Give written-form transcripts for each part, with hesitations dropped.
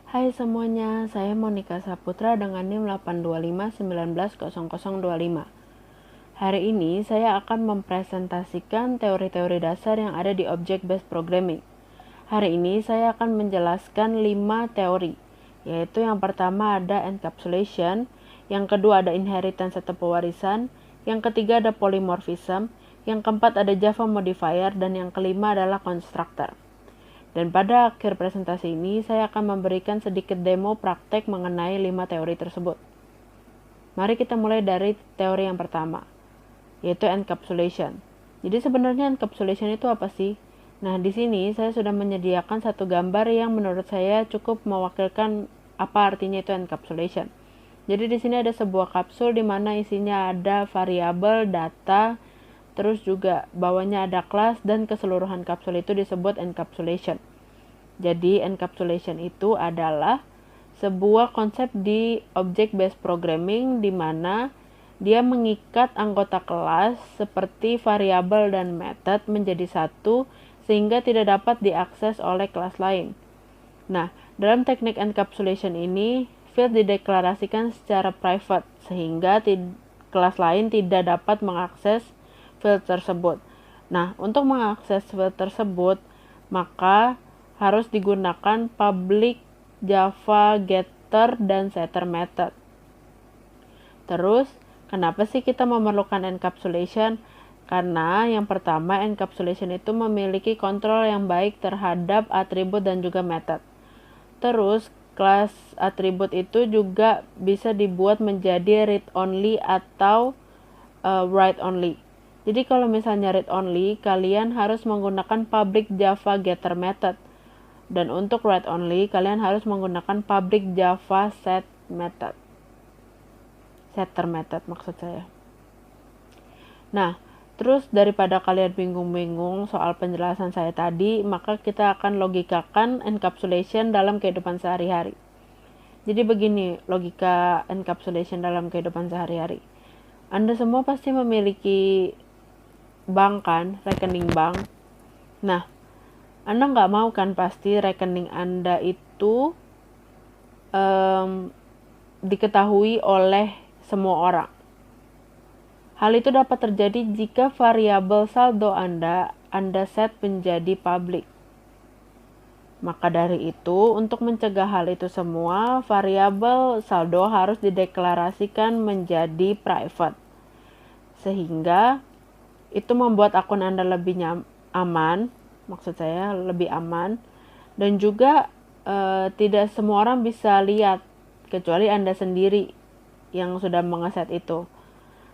Hai semuanya, saya Monica Saputra dengan NIM 825190025. Hari ini saya akan mempresentasikan teori-teori dasar yang ada di Object-Based Programming. Hari ini saya akan menjelaskan 5 teori, yaitu yang pertama ada encapsulation, yang kedua ada inheritance atau pewarisan, yang ketiga ada polymorphism, yang keempat ada Java modifier, dan yang kelima adalah constructor. Dan pada akhir presentasi ini, saya akan memberikan sedikit demo praktek mengenai 5 teori tersebut. Mari kita mulai dari teori yang pertama, yaitu encapsulation. Jadi sebenarnya encapsulation itu apa sih? Nah, di sini saya sudah menyediakan satu gambar yang menurut saya cukup mewakilkan apa artinya itu encapsulation. Jadi di sini ada sebuah kapsul di mana isinya ada variabel, data, terus juga bawahnya ada kelas, dan keseluruhan kapsul itu disebut encapsulation. Jadi encapsulation itu adalah sebuah konsep di object-based programming di mana dia mengikat anggota kelas seperti variabel dan method menjadi satu sehingga tidak dapat diakses oleh kelas lain. Nah, dalam teknik encapsulation ini, field dideklarasikan secara private sehingga kelas lain tidak dapat mengakses field tersebut. Nah, untuk mengakses field tersebut, maka harus digunakan public Java getter dan setter method. Terus, kenapa sih kita memerlukan encapsulation? Karena yang pertama, encapsulation itu memiliki kontrol yang baik terhadap atribut dan juga method. Terus, kelas atribut itu juga bisa dibuat menjadi read only atau write only. Jadi kalau misalnya read only, kalian harus menggunakan public Java getter method. Dan untuk write only, kalian harus menggunakan public Java set method. Setter method maksud saya. Nah, terus daripada kalian bingung-bingung soal penjelasan saya tadi, maka kita akan logikakan encapsulation dalam kehidupan sehari-hari. Jadi begini logika encapsulation dalam kehidupan sehari-hari. Anda semua pasti memiliki bank kan, rekening bank. Nah, Anda nggak mau kan pasti rekening Anda itu diketahui oleh semua orang. Hal itu dapat terjadi jika variabel saldo Anda set menjadi public. Maka dari itu, untuk mencegah hal itu semua, variabel saldo harus dideklarasikan menjadi private. Sehingga itu membuat akun Anda lebih aman, maksud saya lebih aman, dan juga tidak semua orang bisa lihat kecuali Anda sendiri yang sudah mengeset itu.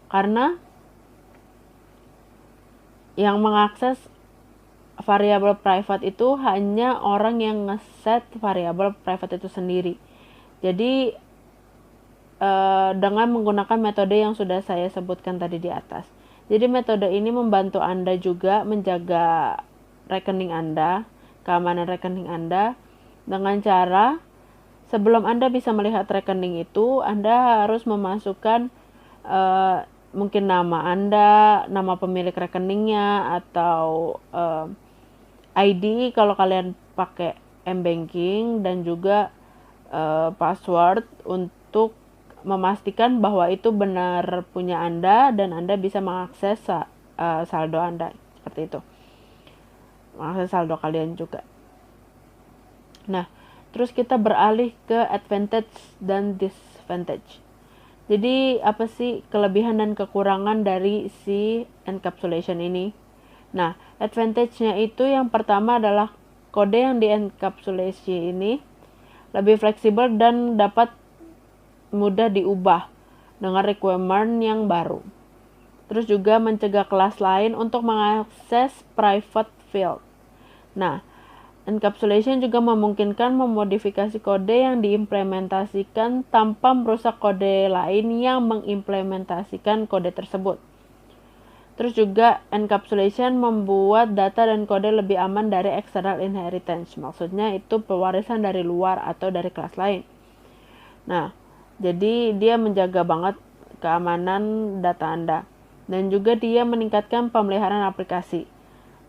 Karena yang mengakses variabel private itu hanya orang yang ngeset variabel private itu sendiri. Jadi dengan menggunakan metode yang sudah saya sebutkan tadi di atas. Jadi metode ini membantu Anda juga menjaga rekening Anda, keamanan rekening Anda, dengan cara sebelum Anda bisa melihat rekening itu, Anda harus memasukkan mungkin nama Anda, nama pemilik rekeningnya, atau ID kalau kalian pakai m-banking, dan juga password untuk memastikan bahwa itu benar punya Anda dan Anda bisa mengakses saldo Anda, seperti itu. Mengakses saldo kalian juga. Nah, terus kita beralih ke advantage dan disadvantage. Jadi, apa sih kelebihan dan kekurangan dari si encapsulation ini? Nah, advantage-nya itu yang pertama adalah kode yang di-encapsulasi ini lebih fleksibel dan dapat mudah diubah dengan requirement yang baru. Terus juga mencegah kelas lain untuk mengakses private field. Nah, encapsulation juga memungkinkan memodifikasi kode yang diimplementasikan tanpa merusak kode lain yang mengimplementasikan kode tersebut. Terus juga encapsulation membuat data dan kode lebih aman dari external inheritance. Maksudnya itu pewarisan dari luar atau dari kelas lain. Nah, jadi dia menjaga banget keamanan data Anda. Dan juga dia meningkatkan pemeliharaan aplikasi.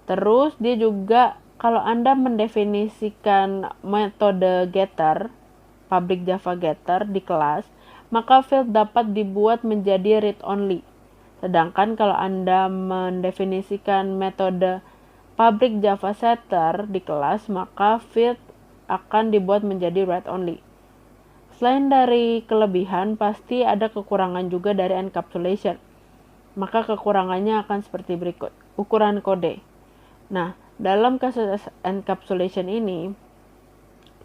Terus dia juga kalau Anda mendefinisikan metode getter, public Java getter di kelas, maka field dapat dibuat menjadi read only. Sedangkan kalau Anda mendefinisikan metode public Java setter di kelas, maka field akan dibuat menjadi read only. Selain dari kelebihan, pasti ada kekurangan juga dari encapsulation. Maka kekurangannya akan seperti berikut. Ukuran kode. Nah, dalam kasus encapsulation ini,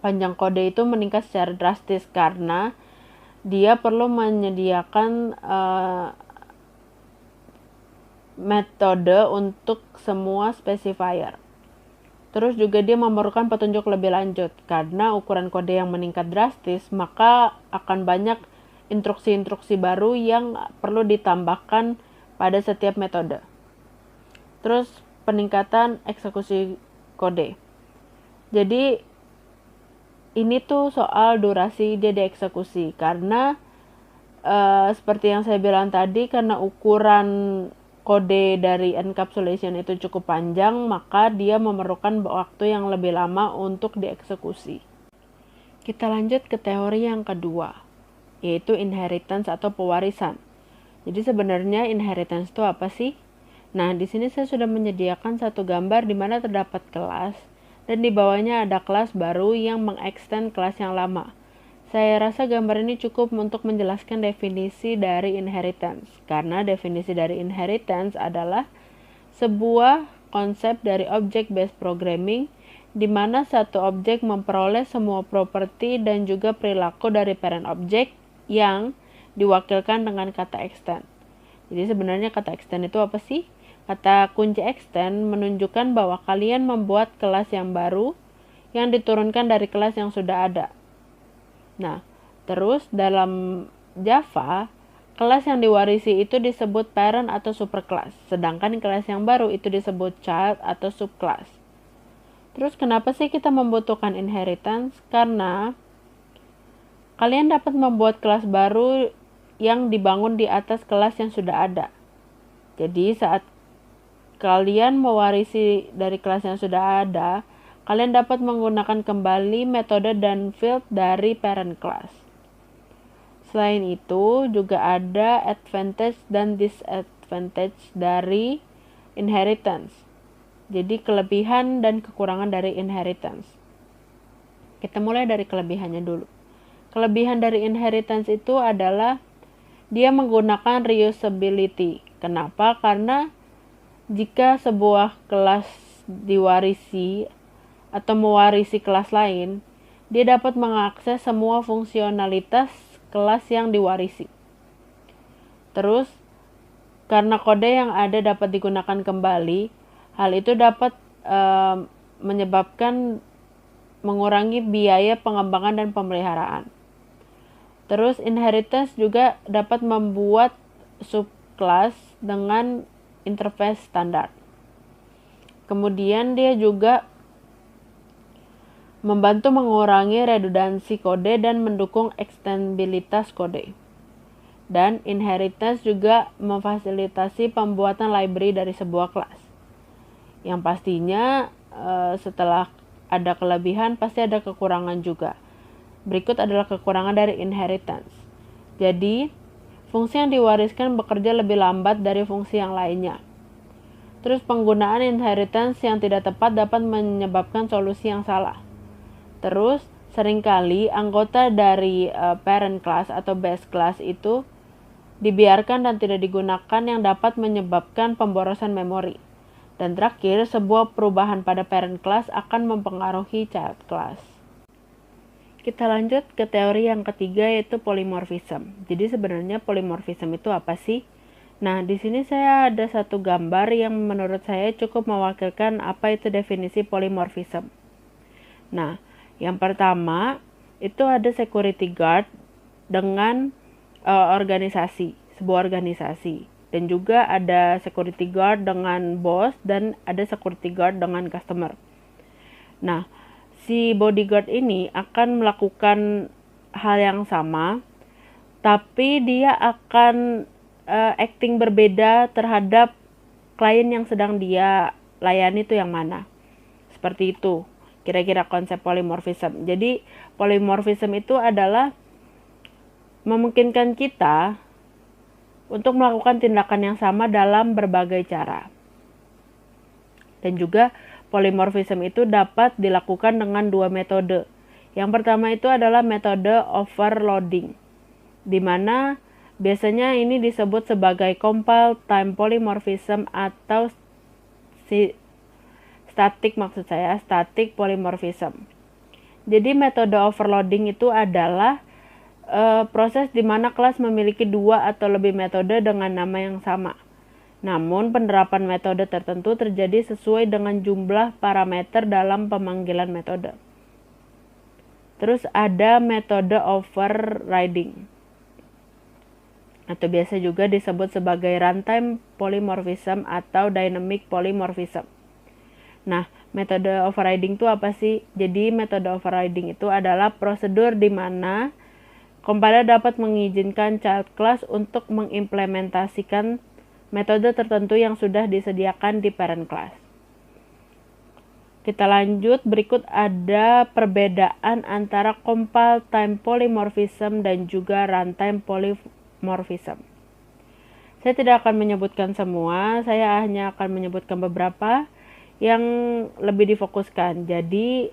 panjang kode itu meningkat secara drastis karena dia perlu menyediakan metode untuk semua specifier. Terus juga dia memerlukan petunjuk lebih lanjut. Karena ukuran kode yang meningkat drastis, maka akan banyak instruksi-instruksi baru yang perlu ditambahkan pada setiap metode. Terus peningkatan eksekusi kode. Jadi ini tuh soal durasi dia dieksekusi. Karena seperti yang saya bilang tadi, karena ukuran kode dari encapsulation itu cukup panjang, maka dia memerlukan waktu yang lebih lama untuk dieksekusi. Kita lanjut ke teori yang kedua, yaitu inheritance atau pewarisan. Jadi sebenarnya inheritance itu apa sih? Nah, di sini saya sudah menyediakan satu gambar di mana terdapat kelas, dan di bawahnya ada kelas baru yang mengextend kelas yang lama. Saya rasa gambar ini cukup untuk menjelaskan definisi dari inheritance, karena definisi dari inheritance adalah sebuah konsep dari object-based programming di mana satu objek memperoleh semua properti dan juga perilaku dari parent object yang diwakilkan dengan kata extend. Jadi sebenarnya kata extend itu apa sih? Kata kunci extend menunjukkan bahwa kalian membuat kelas yang baru yang diturunkan dari kelas yang sudah ada. Nah, terus dalam Java, kelas yang diwarisi itu disebut parent atau superclass, sedangkan kelas yang baru itu disebut child atau subclass. Terus kenapa sih kita membutuhkan inheritance? Karena kalian dapat membuat kelas baru yang dibangun di atas kelas yang sudah ada. Jadi saat kalian mewarisi dari kelas yang sudah ada, kalian dapat menggunakan kembali metode dan field dari parent class. Selain itu, juga ada advantage dan disadvantage dari inheritance. Jadi kelebihan dan kekurangan dari inheritance. Kita mulai dari kelebihannya dulu. Kelebihan dari inheritance itu adalah dia menggunakan reusability. Kenapa? Karena jika sebuah kelas diwarisi atau mewarisi kelas lain, dia dapat mengakses semua fungsionalitas kelas yang diwarisi. Terus, karena kode yang ada dapat digunakan kembali, hal itu dapat menyebabkan mengurangi biaya pengembangan dan pemeliharaan. Terus, inheritance juga dapat membuat subclass dengan interface standar. Kemudian dia juga membantu mengurangi redundansi kode dan mendukung ekstensibilitas kode. Dan inheritance juga memfasilitasi pembuatan library dari sebuah kelas. Yang pastinya setelah ada kelebihan pasti ada kekurangan juga. Berikut adalah kekurangan dari inheritance. Jadi, fungsi yang diwariskan bekerja lebih lambat dari fungsi yang lainnya. Terus penggunaan inheritance yang tidak tepat dapat menyebabkan solusi yang salah. Terus, seringkali anggota dari parent class atau base class itu dibiarkan dan tidak digunakan yang dapat menyebabkan pemborosan memori. Dan terakhir, sebuah perubahan pada parent class akan mempengaruhi child class. Kita lanjut ke teori yang ketiga, yaitu polymorphism. Jadi sebenarnya polymorphism itu apa sih? Nah, di sini saya ada satu gambar yang menurut saya cukup mewakilkan apa itu definisi polymorphism. Nah, yang pertama, itu ada security guard dengan sebuah organisasi. Dan juga ada security guard dengan boss dan ada security guard dengan customer. Nah, si bodyguard ini akan melakukan hal yang sama, tapi dia akan acting berbeda terhadap klien yang sedang dia layani itu yang mana. Seperti itu. kira-kira konsep polymorphism. Jadi polymorphism itu adalah memungkinkan kita untuk melakukan tindakan yang sama dalam berbagai cara. Dan juga polymorphism itu dapat dilakukan dengan dua metode. Yang pertama itu adalah metode overloading, di mana biasanya ini disebut sebagai compile time polymorphism atau static polymorphism. Jadi metode overloading itu adalah proses di mana kelas memiliki dua atau lebih metode dengan nama yang sama. Namun penerapan metode tertentu terjadi sesuai dengan jumlah parameter dalam pemanggilan metode. Terus ada metode overriding, atau biasa juga disebut sebagai runtime polymorphism atau dynamic polymorphism. Nah, metode overriding itu apa sih? Jadi metode overriding itu adalah prosedur di mana compiler dapat mengizinkan child class untuk mengimplementasikan metode tertentu yang sudah disediakan di parent class. Kita lanjut, berikut ada perbedaan antara compile time polymorphism dan juga runtime polymorphism. Saya tidak akan menyebutkan semua, saya hanya akan menyebutkan beberapa yang lebih difokuskan. Jadi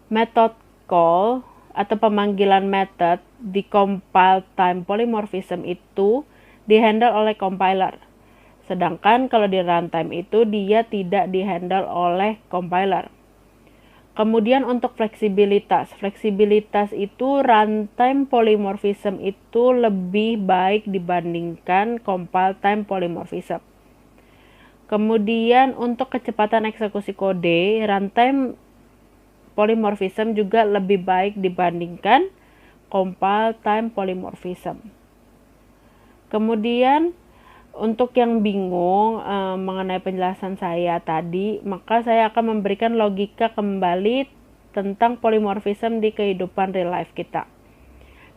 method call atau pemanggilan method di compile time polymorphism itu dihandle oleh compiler. Sedangkan kalau di runtime itu dia tidak dihandle oleh compiler. Kemudian untuk fleksibilitas itu runtime polymorphism itu lebih baik dibandingkan compile time polymorphism. Kemudian untuk kecepatan eksekusi kode, runtime polymorphism juga lebih baik dibandingkan compile time polymorphism. Kemudian untuk yang bingung mengenai penjelasan saya tadi, maka saya akan memberikan logika kembali tentang polymorphism di kehidupan real life kita.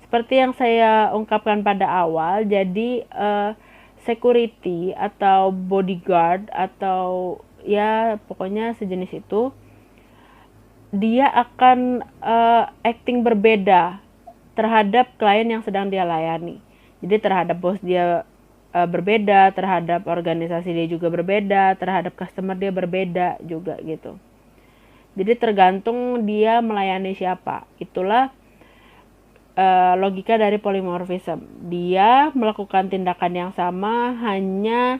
Seperti yang saya ungkapkan pada awal, jadi security atau bodyguard atau ya pokoknya sejenis itu, dia akan acting berbeda terhadap klien yang sedang dia layani. Jadi terhadap bos dia berbeda, terhadap organisasi dia juga berbeda, terhadap customer dia berbeda juga gitu. Jadi tergantung dia melayani siapa. Itulah logika dari polymorphism. Dia melakukan tindakan yang sama, hanya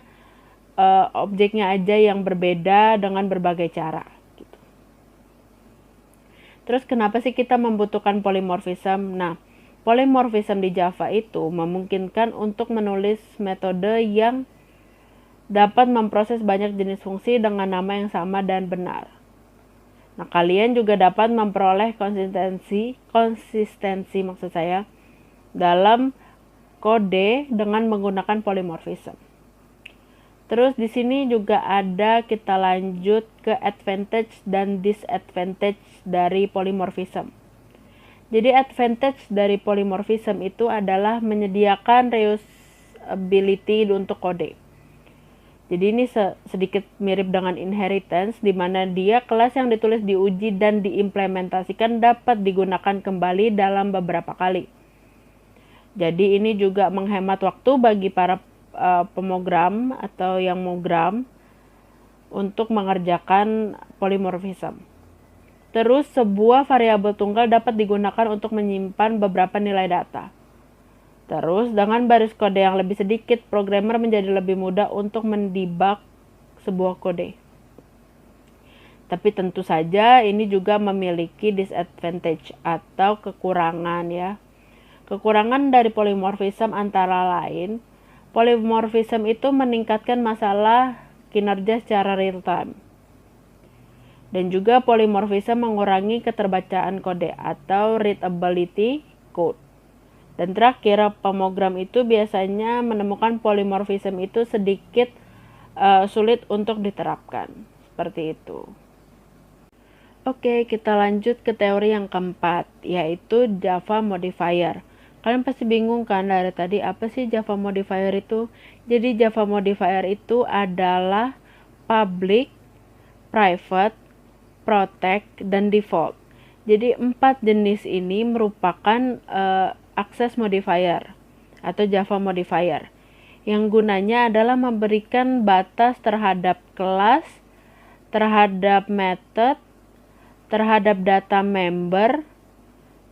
objeknya aja yang berbeda dengan berbagai cara. Terus kenapa sih kita membutuhkan polymorphism? Nah, polymorphism di Java itu memungkinkan untuk menulis metode yang dapat memproses banyak jenis fungsi dengan nama yang sama dan benar. Nah, kalian juga dapat memperoleh konsistensi maksud saya dalam kode dengan menggunakan polymorphism. Terus di sini juga ada, kita lanjut ke advantage dan disadvantage dari polymorphism. Jadi advantage dari polymorphism itu adalah menyediakan reusability untuk kode. Jadi ini sedikit mirip dengan inheritance, di mana dia kelas yang ditulis, diuji, dan diimplementasikan dapat digunakan kembali dalam beberapa kali. Jadi ini juga menghemat waktu bagi para pemrogram atau yang program untuk mengerjakan polymorphism. Terus sebuah variabel tunggal dapat digunakan untuk menyimpan beberapa nilai data. Terus dengan baris kode yang lebih sedikit, programmer menjadi lebih mudah untuk mendebug sebuah kode. Tapi tentu saja ini juga memiliki disadvantage atau kekurangan ya. Kekurangan dari polymorphism antara lain, polymorphism itu meningkatkan masalah kinerja secara real time. Dan juga polymorphism mengurangi keterbacaan kode atau readability code. Dan terakhir, pemrogram itu biasanya menemukan polymorphism itu sedikit sulit untuk diterapkan. Seperti itu. Oke, kita lanjut ke teori yang keempat, yaitu Java modifier. Kalian pasti bingung kan dari tadi, apa sih Java modifier itu? Jadi Java modifier itu adalah public, private, protect, dan default. Jadi 4 jenis ini merupakan access modifier atau Java modifier yang gunanya adalah memberikan batas terhadap kelas, terhadap method, terhadap data member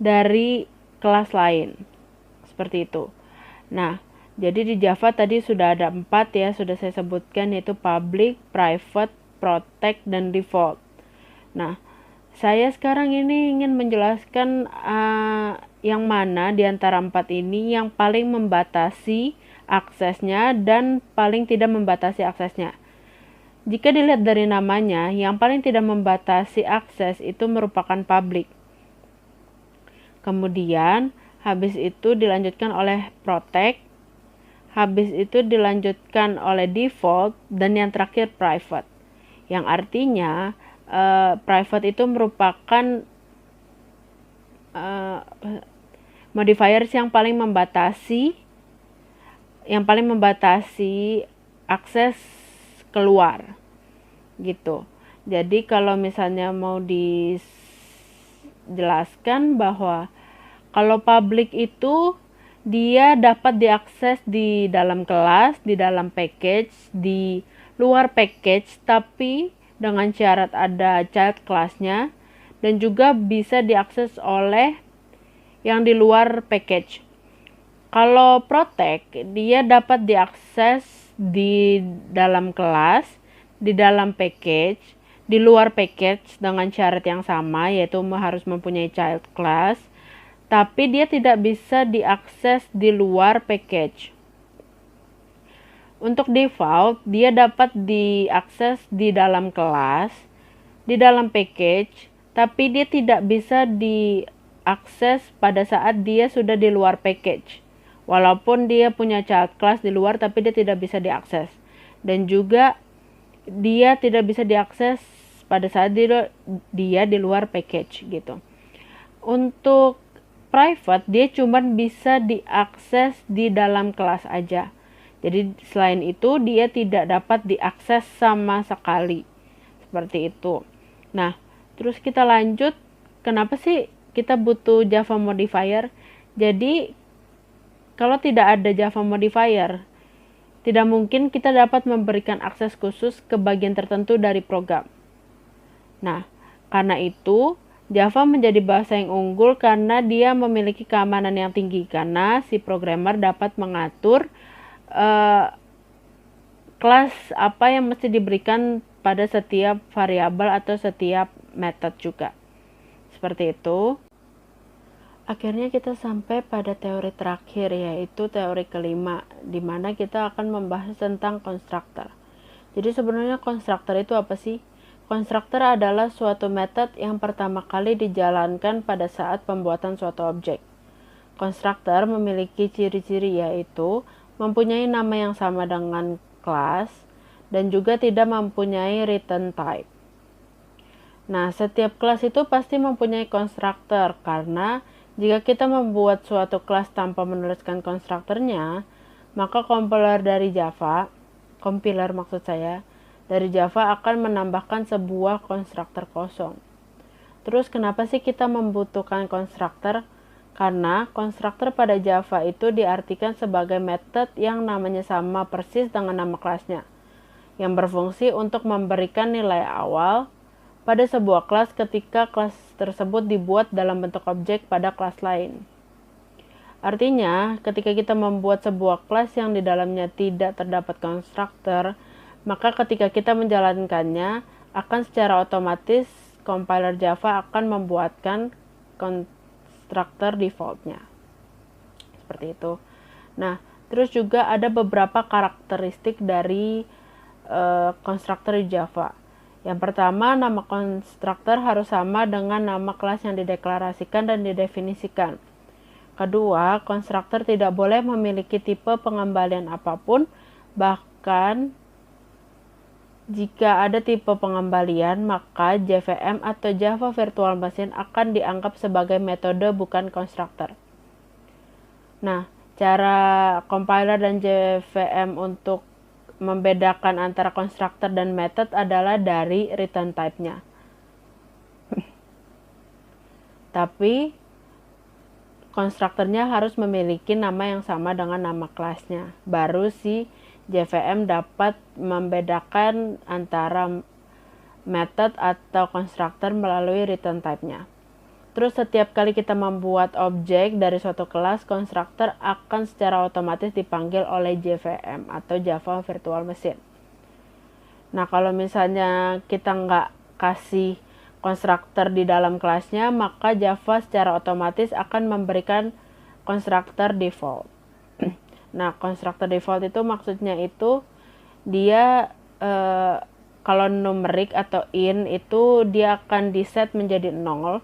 dari kelas lain. Seperti itu. Nah, jadi di Java tadi sudah ada 4 ya, sudah saya sebutkan, yaitu public, private, protect, dan default. Nah, saya sekarang ini ingin menjelaskan yang mana di antara 4 ini yang paling membatasi aksesnya dan paling tidak membatasi aksesnya. Jika dilihat dari namanya, yang paling tidak membatasi akses itu merupakan public. Kemudian, habis itu dilanjutkan oleh protect, habis itu dilanjutkan oleh default, dan yang terakhir private. Yang artinya, private itu merupakan modifiers yang paling membatasi akses keluar gitu. Jadi kalau misalnya mau dijelaskan bahwa kalau public itu dia dapat diakses di dalam kelas, di dalam package, di luar package, tapi dengan syarat ada child class-nya, dan juga bisa diakses oleh yang di luar package. Kalau protect, dia dapat diakses di dalam kelas, di dalam package, di luar package dengan syarat yang sama, yaitu harus mempunyai child class, tapi dia tidak bisa diakses di luar package. Untuk default, dia dapat diakses di dalam kelas, di dalam package, tapi dia tidak bisa diakses pada saat dia sudah di luar package. Walaupun dia punya child class di luar, tapi dia tidak bisa diakses. Dan juga dia tidak bisa diakses pada saat dia di luar package gitu. Untuk private, dia cuma bisa diakses di dalam kelas aja. Jadi selain itu dia tidak dapat diakses sama sekali. Seperti itu. Nah, terus kita lanjut. Kenapa sih kita butuh Java modifier? Jadi kalau tidak ada Java modifier, tidak mungkin kita dapat memberikan akses khusus ke bagian tertentu dari program. Nah, karena itu Java menjadi bahasa yang unggul karena dia memiliki keamanan yang tinggi, karena si programmer dapat mengatur kelas apa yang mesti diberikan pada setiap variabel atau setiap method juga. Seperti itu. Akhirnya kita sampai pada teori terakhir, yaitu teori kelima, di mana kita akan membahas tentang constructor. Jadi sebenarnya constructor itu apa sih? Constructor adalah suatu metode yang pertama kali dijalankan pada saat pembuatan suatu objek. Constructor memiliki ciri-ciri, yaitu mempunyai nama yang sama dengan kelas dan juga tidak mempunyai return type. Nah, setiap kelas itu pasti mempunyai constructor, karena jika kita membuat suatu kelas tanpa menuliskan konstruktornya, maka compiler dari Java akan menambahkan sebuah konstruktor kosong. Terus kenapa sih kita membutuhkan konstruktor? Karena konstruktor pada Java itu diartikan sebagai metode yang namanya sama persis dengan nama kelasnya, yang berfungsi untuk memberikan nilai awal pada sebuah kelas ketika kelas tersebut dibuat dalam bentuk objek pada kelas lain. Artinya, ketika kita membuat sebuah kelas yang di dalamnya tidak terdapat konstruktor, maka ketika kita menjalankannya, akan secara otomatis compiler Java akan membuatkan konstruktor defaultnya. Seperti itu. Nah, terus juga ada beberapa karakteristik dari konstruktor di Java. Yang pertama, nama konstruktor harus sama dengan nama kelas yang dideklarasikan dan didefinisikan. Kedua, konstruktor tidak boleh memiliki tipe pengembalian apapun, bahkan jika ada tipe pengembalian, maka JVM atau Java Virtual Machine akan dianggap sebagai metode bukan konstruktor. Nah, cara compiler dan JVM untuk membedakan antara constructor dan method adalah dari return type-nya. Tapi konstruktornya harus memiliki nama yang sama dengan nama kelasnya. Baru si JVM dapat membedakan antara method atau konstruktor melalui return type-nya. Terus setiap kali kita membuat objek dari suatu kelas, konstruktor akan secara otomatis dipanggil oleh JVM atau Java Virtual Machine. Nah, kalau misalnya kita nggak kasih konstruktor di dalam kelasnya, maka Java secara otomatis akan memberikan konstruktor default. Nah, konstruktor default itu maksudnya itu dia kalau numerik atau int itu dia akan diset menjadi 0.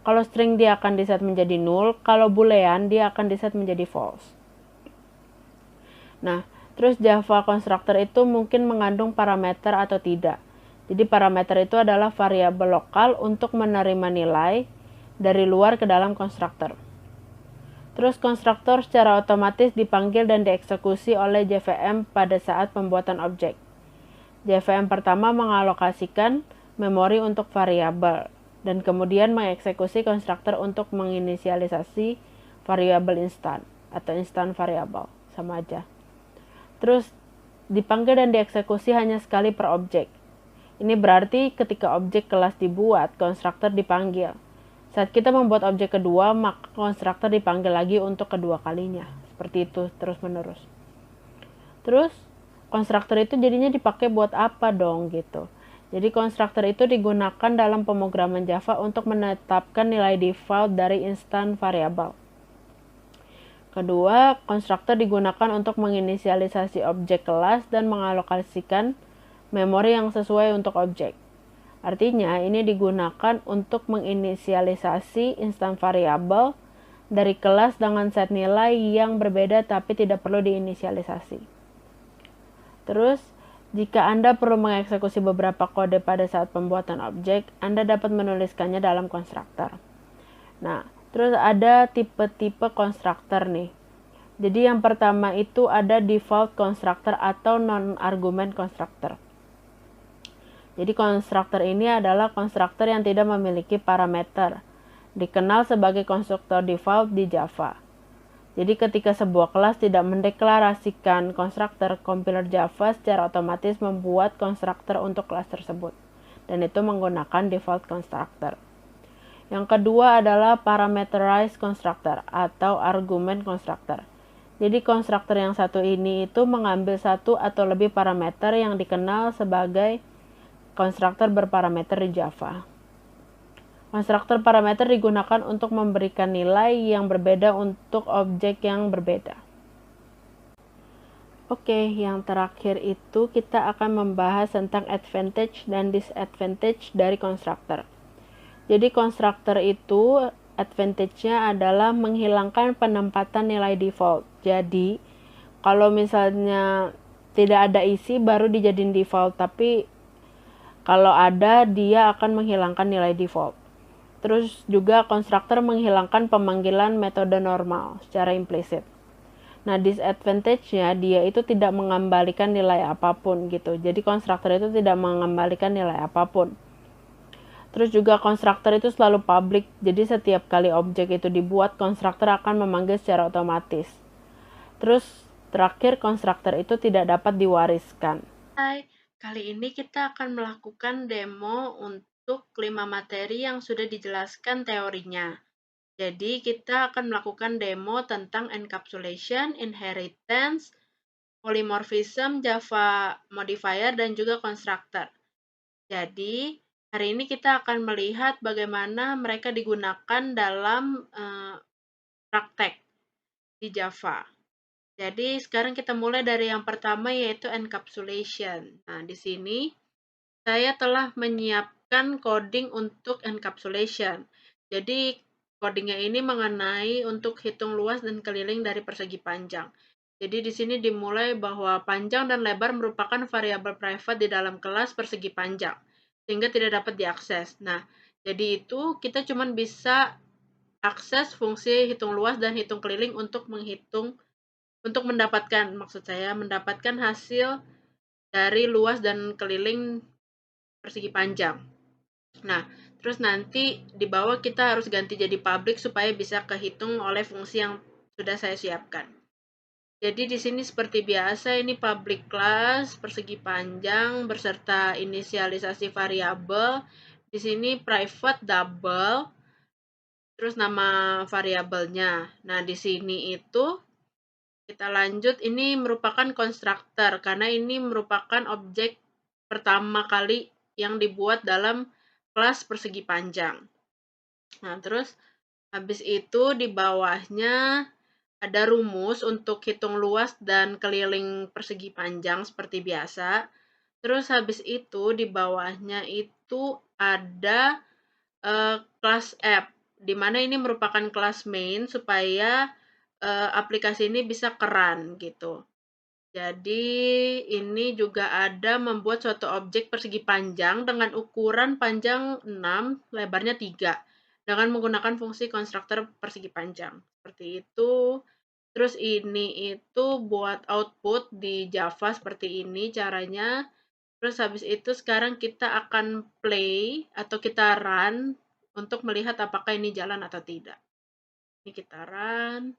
Kalau string dia akan diset menjadi 0, kalau boolean dia akan diset menjadi false. Nah, terus Java Constructor itu mungkin mengandung parameter atau tidak. Jadi parameter itu adalah variabel lokal untuk menerima nilai dari luar ke dalam konstruktor. Terus konstruktor secara otomatis dipanggil dan dieksekusi oleh JVM pada saat pembuatan objek. JVM pertama mengalokasikan memori untuk variabel dan kemudian mengeksekusi konstruktor untuk menginisialisasi variabel instan atau instan variabel, sama aja. Terus dipanggil dan dieksekusi hanya sekali per objek. Ini berarti ketika objek kelas dibuat, konstruktor dipanggil. Saat kita membuat objek kedua, maka konstruktor dipanggil lagi untuk kedua kalinya. Seperti itu terus-menerus. Terus konstruktor itu jadinya dipakai buat apa dong gitu. Jadi konstruktor itu digunakan dalam pemrograman Java untuk menetapkan nilai default dari instan variabel. Kedua, konstruktor digunakan untuk menginisialisasi objek kelas dan mengalokasikan memori yang sesuai untuk objek. Artinya, ini digunakan untuk menginisialisasi instan variabel dari kelas dengan set nilai yang berbeda tapi tidak perlu diinisialisasi. Terus, jika Anda perlu mengeksekusi beberapa kode pada saat pembuatan objek, Anda dapat menuliskannya dalam konstruktor. Nah, terus ada tipe-tipe konstruktor nih. Jadi yang pertama itu ada default constructor atau non-argument constructor. Jadi konstruktor ini adalah konstruktor yang tidak memiliki parameter. Dikenal sebagai konstruktor default di Java. Jadi ketika sebuah kelas tidak mendeklarasikan konstruktor, compiler Java secara otomatis membuat konstruktor untuk kelas tersebut. Dan itu menggunakan default constructor. Yang kedua adalah parameterized constructor atau argument constructor. Jadi konstruktor yang satu ini itu mengambil satu atau lebih parameter yang dikenal sebagai konstruktor berparameter di Java. Konstruktor parameter digunakan untuk memberikan nilai yang berbeda untuk objek yang berbeda. Oke, yang terakhir itu kita akan membahas tentang advantage dan disadvantage dari konstruktor. Jadi konstruktor itu advantage-nya adalah menghilangkan penempatan nilai default. Jadi kalau misalnya tidak ada isi baru dijadiin default, tapi kalau ada dia akan menghilangkan nilai default. Terus juga konstruktor menghilangkan pemanggilan metode normal secara implisit. Nah, disadvantage-nya dia itu tidak mengembalikan nilai apapun gitu. Jadi konstruktor itu tidak mengembalikan nilai apapun. Terus juga konstruktor itu selalu public. Jadi setiap kali objek itu dibuat, konstruktor akan memanggil secara otomatis. Terus terakhir konstruktor itu tidak dapat diwariskan. Hai, kali ini kita akan melakukan demo untuk 5 materi yang sudah dijelaskan teorinya. Jadi kita akan melakukan demo tentang encapsulation, inheritance, polymorphism, Java modifier, dan juga constructor. Jadi hari ini kita akan melihat bagaimana mereka digunakan dalam praktek di Java. Jadi sekarang kita mulai dari yang pertama yaitu encapsulation. Nah, di sini saya telah menyiapkan coding untuk encapsulation. Jadi codingnya ini mengenai untuk hitung luas dan keliling dari persegi panjang. Jadi di sini dimulai bahwa panjang dan lebar merupakan variabel private di dalam kelas persegi panjang, sehingga tidak dapat diakses. Nah, jadi itu kita cuma bisa akses fungsi hitung luas dan hitung keliling untuk mendapatkan, mendapatkan hasil dari luas dan keliling persegi panjang. Nah, terus nanti di bawah kita harus ganti jadi public supaya bisa kehitung oleh fungsi yang sudah saya siapkan. Jadi di sini seperti biasa ini public class persegi panjang beserta inisialisasi variabel. Di sini private double, terus nama variabelnya. Nah, di sini itu kita lanjut, ini merupakan konstruktor karena ini merupakan objek pertama kali yang dibuat dalam kelas persegi panjang. Nah, terus habis itu di bawahnya ada rumus untuk hitung luas dan keliling persegi panjang seperti biasa. Terus habis itu di bawahnya itu ada kelas app, di mana ini merupakan kelas main supaya aplikasi ini bisa keren gitu. Jadi ini juga ada membuat suatu objek persegi panjang dengan ukuran panjang 6, lebarnya 3 dengan menggunakan fungsi konstruktor persegi panjang. Seperti itu. Terus ini itu buat output di Java seperti ini caranya. Terus habis itu sekarang kita akan play atau kita run untuk melihat apakah ini jalan atau tidak. Ini kita run.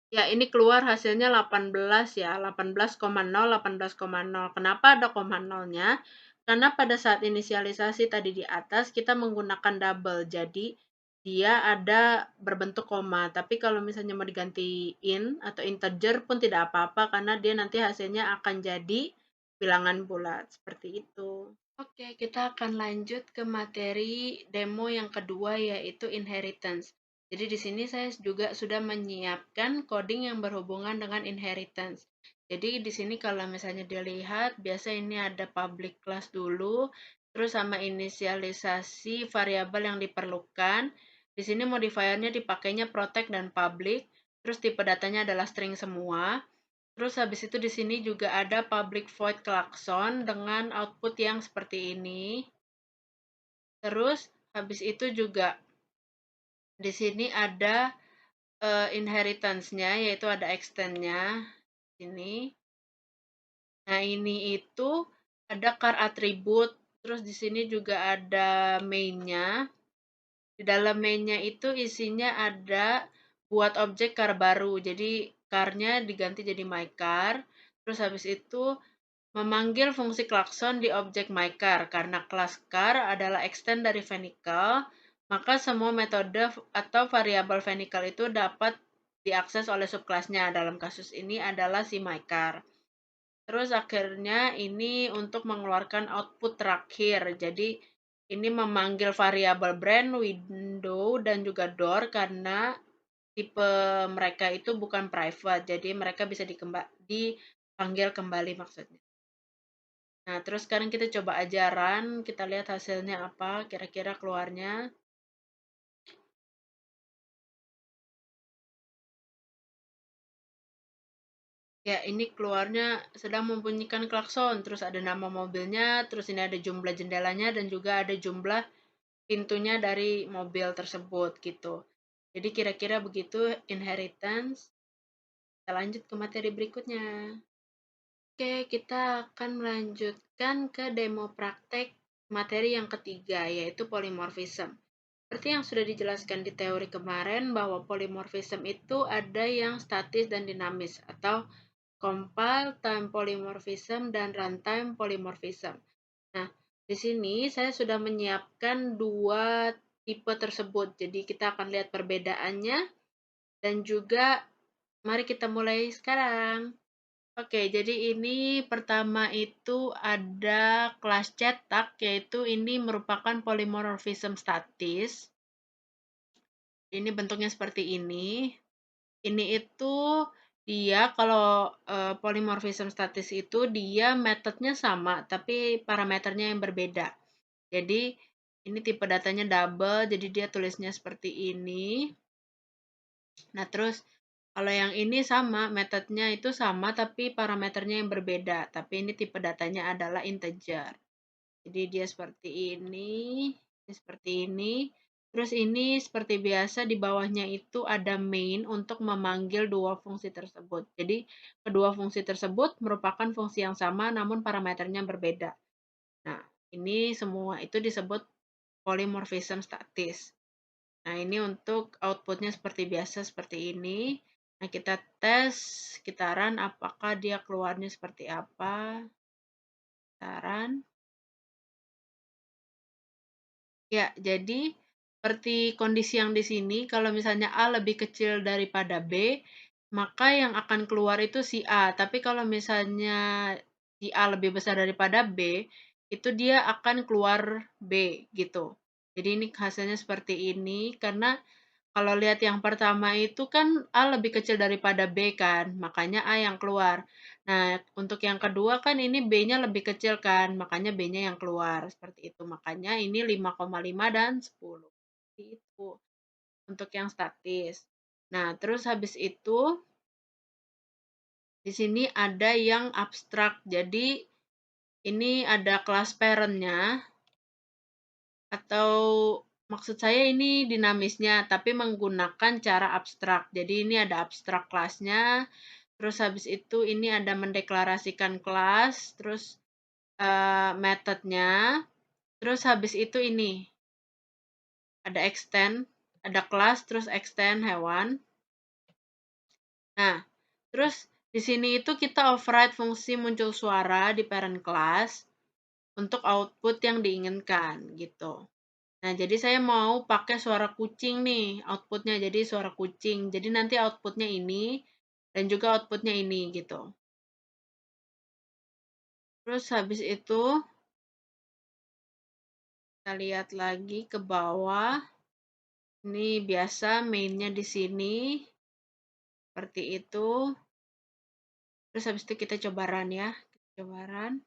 Ya, ini keluar hasilnya 18 ya, 18,0, 18,0. Kenapa ada koma nolnya? Karena pada saat inisialisasi tadi di atas kita menggunakan double, jadi dia ada berbentuk koma. Tapi kalau misalnya mau digantiin atau integer pun tidak apa-apa karena dia nanti hasilnya akan jadi bilangan bulat, seperti itu. Oke, kita akan lanjut ke materi demo yang kedua yaitu inheritance. Jadi di sini saya juga sudah menyiapkan coding yang berhubungan dengan inheritance. Jadi di sini kalau misalnya dilihat, biasa ini ada public class dulu, terus sama inisialisasi variabel yang diperlukan. Di sini modifiernya dipakainya protect dan public, terus tipe datanya adalah string semua. Terus habis itu di sini juga ada public void klakson dengan output yang seperti ini. Terus habis itu juga di sini ada inheritance-nya, yaitu ada extend-nya. Ini. Nah, ini itu ada car attribute, terus di sini juga ada main-nya. Di dalam main-nya itu isinya ada buat objek car baru. Jadi car-nya diganti jadi my car. Terus habis itu memanggil fungsi klakson di objek myCar. Karena kelas car adalah extend dari vehicle, maka semua metode atau variabel vehicle itu dapat diakses oleh subkelasnya. Dalam kasus ini adalah si myCar. Terus akhirnya ini untuk mengeluarkan output terakhir. Jadi ini memanggil variabel brand, window, dan juga door karena tipe mereka itu bukan private. Jadi mereka bisa dipanggil kembali maksudnya. Nah, terus sekarang kita coba aja run, kita lihat hasilnya apa, kira-kira keluarnya. Ya, ini keluarnya sedang membunyikan klakson, terus ada nama mobilnya, terus ini ada jumlah jendelanya, dan juga ada jumlah pintunya dari mobil tersebut, gitu. Jadi kira-kira begitu inheritance. Kita lanjut ke materi berikutnya. Oke, kita akan melanjutkan ke demo praktek materi yang ketiga, yaitu polymorphism. Seperti yang sudah dijelaskan di teori kemarin, bahwa polymorphism itu ada yang statis dan dinamis, atau compile time polymorphism dan runtime polymorphism. Nah, di sini saya sudah menyiapkan dua tipe tersebut, jadi kita akan lihat perbedaannya, dan juga mari kita mulai sekarang. Oke, jadi ini pertama itu ada kelas cetak, yaitu ini merupakan polymorphism statis. Ini bentuknya seperti ini. Ini itu dia kalau polymorphism statis itu dia metodenya sama, tapi parameternya yang berbeda. Jadi ini tipe datanya double, jadi dia tulisnya seperti ini. Nah, terus kalau yang ini sama, metodenya itu sama, tapi parameternya yang berbeda. Tapi ini tipe datanya adalah integer. Jadi dia seperti ini seperti ini. Terus ini seperti biasa di bawahnya itu ada main untuk memanggil dua fungsi tersebut. Jadi kedua fungsi tersebut merupakan fungsi yang sama namun parameternya berbeda. Nah, ini semua itu disebut polymorphism statis. Nah, ini untuk outputnya seperti biasa seperti ini. Nah, kita tes, kita run apakah dia keluarnya seperti apa. Kita run. Ya, jadi seperti kondisi yang di sini, kalau misalnya A lebih kecil daripada B, maka yang akan keluar itu si A. Tapi kalau misalnya si A lebih besar daripada B, itu dia akan keluar B gitu. Jadi ini hasilnya seperti ini karena kalau lihat yang pertama itu kan A lebih kecil daripada B kan, makanya A yang keluar. Nah, untuk yang kedua kan ini B-nya lebih kecil kan, makanya B-nya yang keluar. Seperti itu. Makanya ini 5,5 dan 10. Seperti itu untuk yang statis. Nah, terus habis itu di sini ada yang abstrak. Jadi ini ada kelas parent-nya atau maksud saya ini dinamisnya, tapi menggunakan cara abstrak. Jadi ini ada abstrak kelasnya, terus habis itu ini ada mendeklarasikan kelas, terus metodenya, terus habis itu ini ada extend, ada kelas, terus extend hewan. Nah, terus di sini itu kita override fungsi muncul suara di parent class untuk output yang diinginkan gitu. Nah, jadi saya mau pakai suara kucing nih, outputnya jadi suara kucing. Jadi nanti outputnya ini, dan juga outputnya ini, gitu. Terus habis itu, kita lihat lagi ke bawah. Ini biasa mainnya di sini, seperti itu. Terus habis itu kita coba run ya. Kita coba run.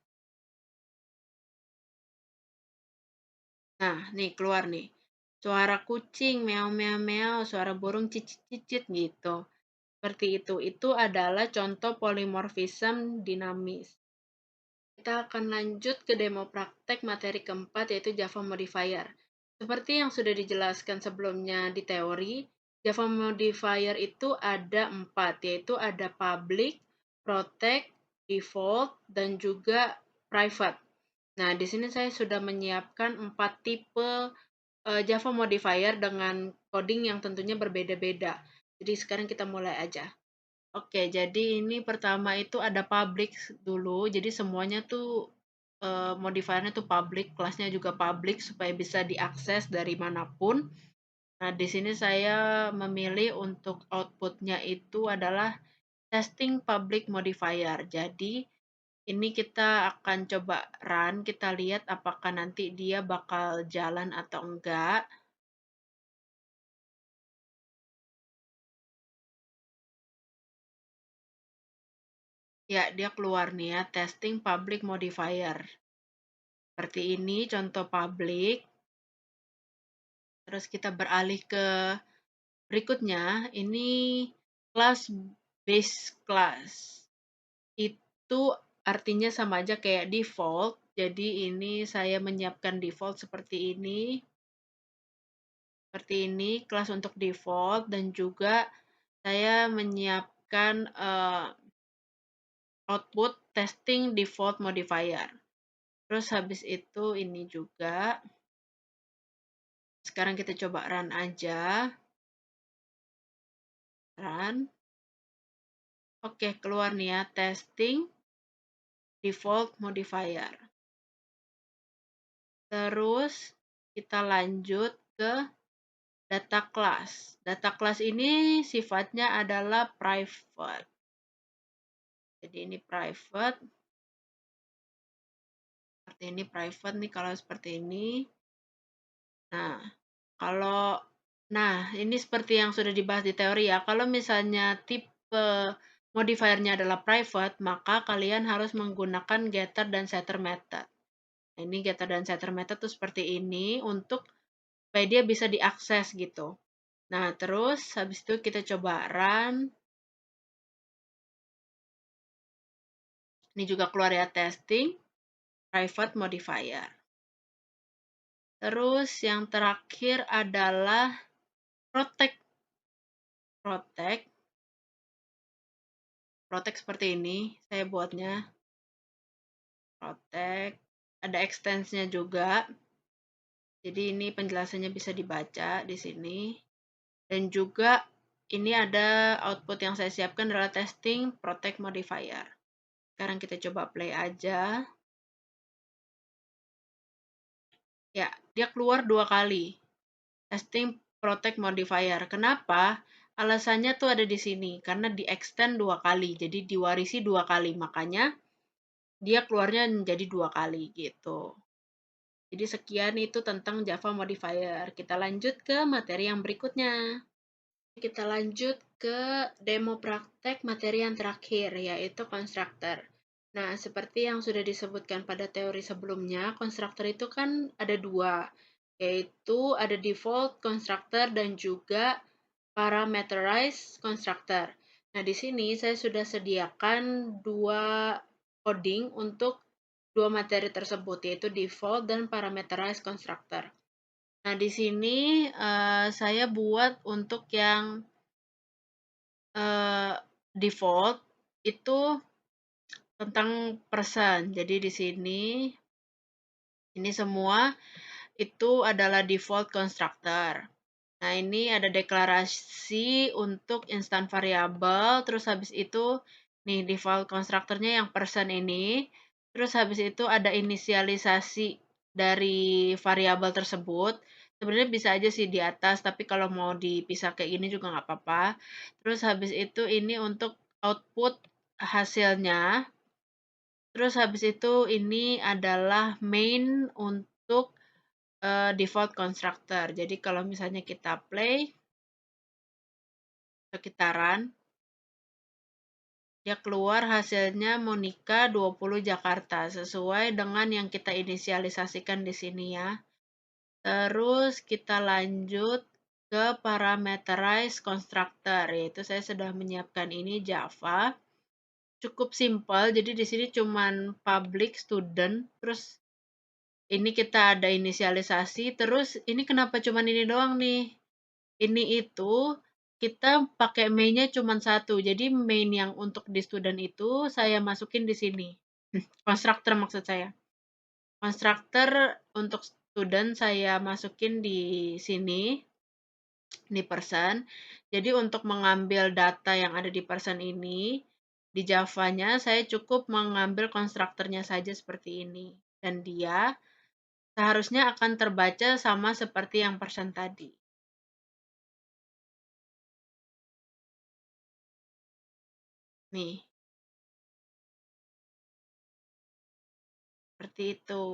Nah, nih keluar nih. Suara kucing, meow meow meow, suara burung cicit cicit gitu. Seperti itu. Itu adalah contoh polymorphism dinamis. Kita akan lanjut ke demo praktek materi keempat, yaitu Java Modifier. Seperti yang sudah dijelaskan sebelumnya di teori, Java Modifier itu ada 4, yaitu ada public, protect, default, dan juga private. Nah, di sini saya sudah menyiapkan 4 tipe Java Modifier dengan coding yang tentunya berbeda-beda. Jadi sekarang kita mulai aja. Oke, jadi ini pertama itu ada public dulu. Jadi semuanya tuh modifiernya tuh public, kelasnya juga public supaya bisa diakses dari manapun. Nah, di sini saya memilih untuk outputnya itu adalah testing public modifier. Jadi ini kita akan coba run, kita lihat apakah nanti dia bakal jalan atau enggak. Ya, dia keluar nih ya, testing public modifier. Seperti ini contoh public. Terus kita beralih ke berikutnya, ini kelas base class. Itu artinya sama aja kayak default. Jadi ini saya menyiapkan default seperti ini. Seperti ini, kelas untuk default. Dan juga saya menyiapkan output testing default modifier. Terus habis itu ini juga. Sekarang kita coba run aja. Run. Oke, keluar nih ya, testing default modifier. Terus kita lanjut ke data class. Data class ini sifatnya adalah private. Jadi ini private. Seperti ini private nih kalau seperti ini. Nah, kalau ini seperti yang sudah dibahas di teori ya. Kalau misalnya tipe modifiernya adalah private, maka kalian harus menggunakan getter dan setter method. Nah, ini getter dan setter method tuh seperti ini untuk supaya dia bisa diakses gitu. Nah, terus habis itu kita coba run. Ini juga keluar ya testing private modifier. Terus yang terakhir adalah protect. Protect. Protect seperti ini, saya buatnya. Protect. Ada extensnya juga. Jadi ini penjelasannya bisa dibaca di sini. Dan juga ini ada output yang saya siapkan adalah testing protect modifier. Sekarang kita coba play aja. Ya, dia keluar 2 kali. Testing protect modifier. Kenapa? Alasannya tuh ada di sini. Karena di extend 2 kali. Jadi diwarisi 2 kali. Makanya dia keluarnya menjadi 2 kali gitu. Jadi sekian itu tentang Java modifier. Kita lanjut ke materi yang berikutnya. Kita lanjut ke demo praktek materi yang terakhir, yaitu constructor. Nah, seperti yang sudah disebutkan pada teori sebelumnya, constructor itu kan ada dua, yaitu ada default constructor dan juga parameterized constructor. Nah, di sini saya sudah sediakan dua coding untuk dua materi tersebut, yaitu default dan parameterized constructor. Nah, di sini saya buat untuk yang default itu tentang person. Jadi di sini ini semua itu adalah default constructor. Nah, ini ada deklarasi untuk instan variabel, terus habis itu nih default constructornya yang person ini, terus habis itu ada inisialisasi dari variabel tersebut. Sebenarnya bisa aja sih di atas, tapi kalau mau dipisah kayak gini juga nggak apa-apa. Terus habis itu ini untuk output hasilnya. Terus habis itu ini adalah main untuk default constructor. Jadi kalau misalnya kita play sekitaran, dia keluar hasilnya Monica 20 Jakarta, sesuai dengan yang kita inisialisasikan di sini ya. Terus kita lanjut ke parameterize constructor, yaitu saya sudah menyiapkan ini Java. Cukup simpel, jadi di sini cuman public student, terus ini kita ada inisialisasi, terus ini kenapa cuman ini doang nih? Ini itu kita pakai main-nya cuma satu. Jadi main yang untuk di student itu saya masukin di sini. Constructor maksud saya. Constructor untuk student saya masukin di sini, di person. Jadi untuk mengambil data yang ada di person ini, di Java-nya saya cukup mengambil konstruktornya saja seperti ini. Dan dia seharusnya akan terbaca sama seperti yang person tadi. Nih, seperti itu.